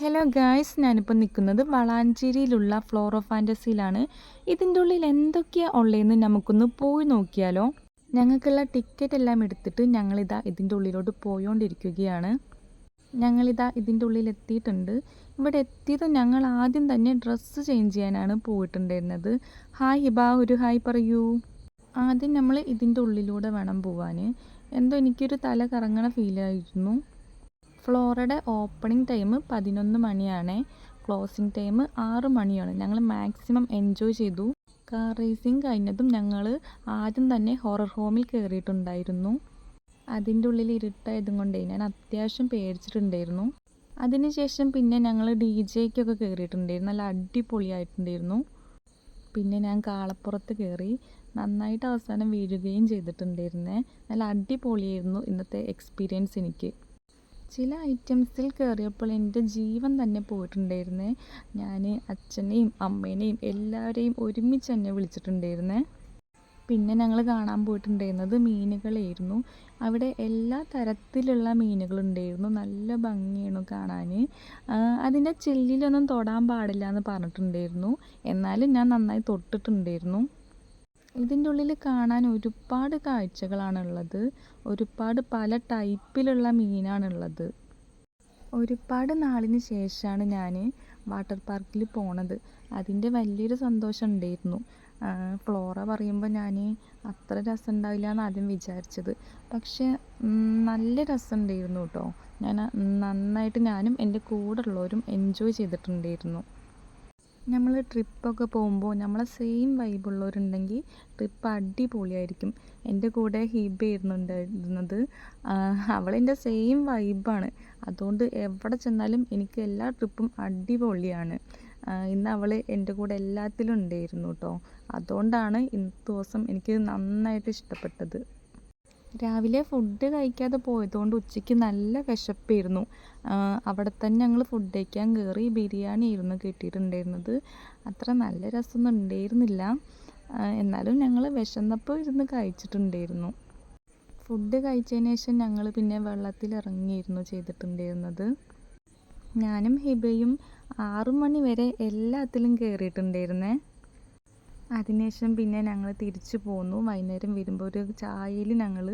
Hello guys, ഞാനിപ്പോൾ നിൽക്കുന്നത് വളാഞ്ചേരിയിലുള്ള floor of ഫാൻറ്റസിയിലാണ്. ഇതിൻ്റെ ഉള്ളിൽ എന്തൊക്കെയാണ് ഉള്ളതെന്ന് നമുക്കൊന്ന് പോയി നോക്കിയാലോ. ഞങ്ങൾക്കുള്ള ടിക്കറ്റ് എല്ലാം എടുത്തിട്ട് ഞങ്ങളിതാ ഇതിൻ്റെ ഉള്ളിലോട്ട് പോയോണ്ടിരിക്കുകയാണ്. ഞങ്ങളിതാ ഇതിൻ്റെ ഉള്ളിൽ എത്തിയിട്ടുണ്ട്. ഇവിടെ എത്തിയത് ഞങ്ങൾ ആദ്യം തന്നെ ഡ്രസ്സ് ചേഞ്ച് ചെയ്യാനാണ് പോയിട്ടുണ്ടായിരുന്നത്. ഹായ് ഹിബ, ഒരു ഹായ് പറയൂ. ആദ്യം നമ്മൾ ഇതിൻ്റെ ഉള്ളിലൂടെ വേണം പോവാൻ. എന്തോ എനിക്കൊരു തല കറങ്ങണ ഫീലായിരുന്നു. ഫ്ലോറയുടെ ഓപ്പണിംഗ് ടൈം 11 മണിയാണ്. ക്ലോസിംഗ് ടൈം 6 മണിയാണ്. ഞങ്ങൾ മാക്സിമം എൻജോയ് ചെയ്തു. കാർ റേസിങ് കഴിഞ്ഞതും ഞങ്ങൾ ആദ്യം തന്നെ ഹൊറർ ഹോമിൽ കയറിയിട്ടുണ്ടായിരുന്നു. അതിൻ്റെ ഉള്ളിൽ ഇരുട്ടായതും കൊണ്ടേ ഞാൻ അത്യാവശ്യം പേടിച്ചിട്ടുണ്ടായിരുന്നു. അതിനുശേഷം പിന്നെ ഞങ്ങൾ DJക്കൊക്കെ കയറിയിട്ടുണ്ടായിരുന്നു. നല്ല അടിപൊളിയായിട്ടുണ്ടായിരുന്നു. പിന്നെ ഞാൻ കാളപ്പുറത്ത് കയറി നന്നായിട്ട് അവസാനം വീഴുകയും ചെയ്തിട്ടുണ്ടായിരുന്നേ. നല്ല അടിപൊളിയായിരുന്നു ഇന്നത്തെ എക്സ്പീരിയൻസ് എനിക്ക്. ചില ഐറ്റംസിൽ കയറിയപ്പോൾ എൻ്റെ ജീവൻ തന്നെ പോയിട്ടുണ്ടായിരുന്നേ. ഞാൻ അച്ഛനെയും അമ്മേനെയും എല്ലാവരെയും ഒരുമിച്ച് തന്നെ വിളിച്ചിട്ടുണ്ടായിരുന്നേ. പിന്നെ ഞങ്ങൾ കാണാൻ പോയിട്ടുണ്ടായിരുന്നത് മീനുകളായിരുന്നു. അവിടെ എല്ലാ തരത്തിലുള്ള മീനുകളുണ്ടായിരുന്നു. നല്ല ഭംഗിയാണ് കാണാൻ. അതിൻ്റെ ചില്ലിലൊന്നും തൊടാൻ പാടില്ല എന്ന് പറഞ്ഞിട്ടുണ്ടായിരുന്നു. എന്നാലും ഞാൻ നന്നായി തൊട്ടിട്ടുണ്ടായിരുന്നു. ഇതിൻ്റെ ഉള്ളിൽ കാണാൻ ഒരുപാട് കാഴ്ചകളാണുള്ളത്. ഒരുപാട് പല ടൈപ്പിലുള്ള മീനാണുള്ളത്. ഒരുപാട് നാളിന് ശേഷമാണ് ഞാൻ വാട്ടർ പാർക്കിൽ പോണത്. അതിൻ്റെ വലിയൊരു സന്തോഷം ഉണ്ടായിരുന്നു. ഫ്ലോറ പറയുമ്പോൾ ഞാൻ അത്ര രസം ഉണ്ടാവില്ല എന്ന് ആദ്യം വിചാരിച്ചത്. പക്ഷേ നല്ല രസമുണ്ടായിരുന്നു കേട്ടോ. നന്നായിട്ട് ഞാനും എൻ്റെ കൂടെ ഉള്ളവരും എൻജോയ് ചെയ്തിട്ടുണ്ടായിരുന്നു. നമ്മൾ ട്രിപ്പൊക്കെ പോകുമ്പോൾ നമ്മളെ സെയിം വൈബുള്ളവരുണ്ടെങ്കിൽ ട്രിപ്പ് അടിപൊളിയായിരിക്കും. എൻ്റെ കൂടെ ഹിബയായിരുന്നു ഉണ്ടായിരുന്നത്. അവളെൻ്റെ സെയിം വൈബാണ്. അതുകൊണ്ട് എവിടെ ചെന്നാലും എനിക്ക് എല്ലാ ട്രിപ്പും അടിപൊളിയാണ്. ഇന്ന് അവൾ എൻ്റെ കൂടെ എല്ലാത്തിലും ഉണ്ടായിരുന്നു കേട്ടോ. അതുകൊണ്ടാണ് ഇന്നത്തെ ദിവസം എനിക്ക് നന്നായിട്ട് ഇഷ്ടപ്പെട്ടത്. രാവിലെ ഫുഡ് കഴിക്കാതെ പോയതുകൊണ്ട് ഉച്ചയ്ക്ക് നല്ല വിശപ്പായിരുന്നു. അവിടെ തന്നെ ഞങ്ങൾ ഫുഡ് കഴിക്കാൻ കയറി. ബിരിയാണി ആയിരുന്നു കിട്ടിയിട്ടുണ്ടായിരുന്നത്. അത്ര നല്ല രസമൊന്നും ഉണ്ടായിരുന്നില്ല. എന്നാലും ഞങ്ങൾ വിശന്നപ്പോൾ ഇരുന്ന് കഴിച്ചിട്ടുണ്ടായിരുന്നു. ഫുഡ് കഴിച്ചതിന് ശേഷം ഞങ്ങൾ പിന്നെ വെള്ളത്തിൽ ഇറങ്ങിയിരുന്നു ചെയ്തിട്ടുണ്ടായിരുന്നത്. ഞാനും ഹിബയും 6 മണി വരെ എല്ലാത്തിലും കയറിയിട്ടുണ്ടായിരുന്നേ. അതിനുശേഷം പിന്നെ ഞങ്ങൾ തിരിച്ചു പോന്നു. വൈകുന്നേരം വരുമ്പോൾ ഒരു ചായയിൽ ഞങ്ങൾ